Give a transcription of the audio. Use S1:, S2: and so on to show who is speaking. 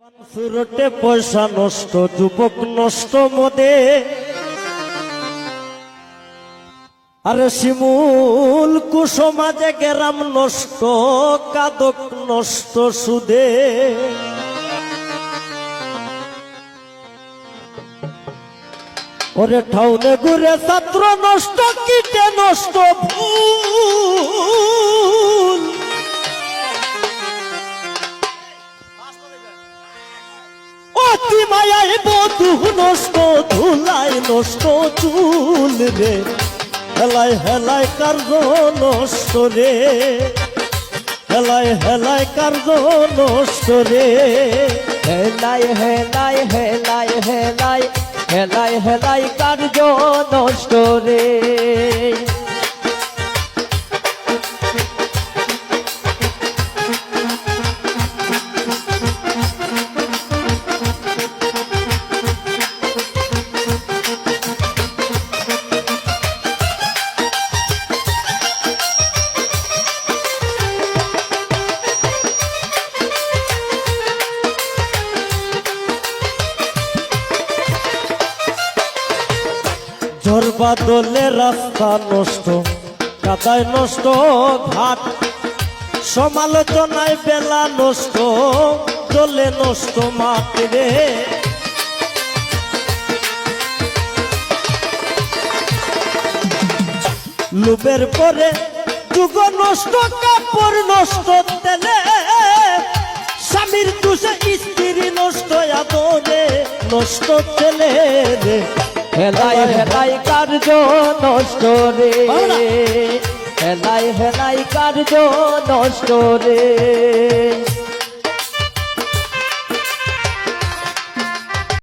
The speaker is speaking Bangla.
S1: সুরটে পয়সা নষ্ট, যুবক নষ্ট মদে। আরে শিমুল কুসমাজে গেরাম নষ্ট, কাদক নষ্ট সুদে। ওরে ঠাউনে ঘুরে ছাত্র নষ্ট, কিটে নষ্ট ভুল। অতি মায়ায় বধু নষ্ট, ধুলাই নষ্ট চুল রে। হেলায় হেলায় কার্য নষ্ট রে, হেলায় হেলায় কার্য নষ্ট রে।
S2: হেলাই হেলাই হেলাই হেলাই হেলাই হেলাই কার্য নষ্ট রে।
S1: ঝড় বাদলে রাস্তা নষ্ট, কাদায় নষ্ট ঘাট। সমালোচনায় বেলা নষ্ট, জলে নষ্ট মাঠ রে। লোভের পরে যুগ নষ্ট, কাপড় নষ্ট তেলে। স্বামীর দোষে স্ত্রী নষ্ট, আদরে নষ্ট ছেলে রে।
S2: হেলাই হেলাই কার্য নষ্ট রে, হেলাই হেলাই কার্য নষ্ট রে।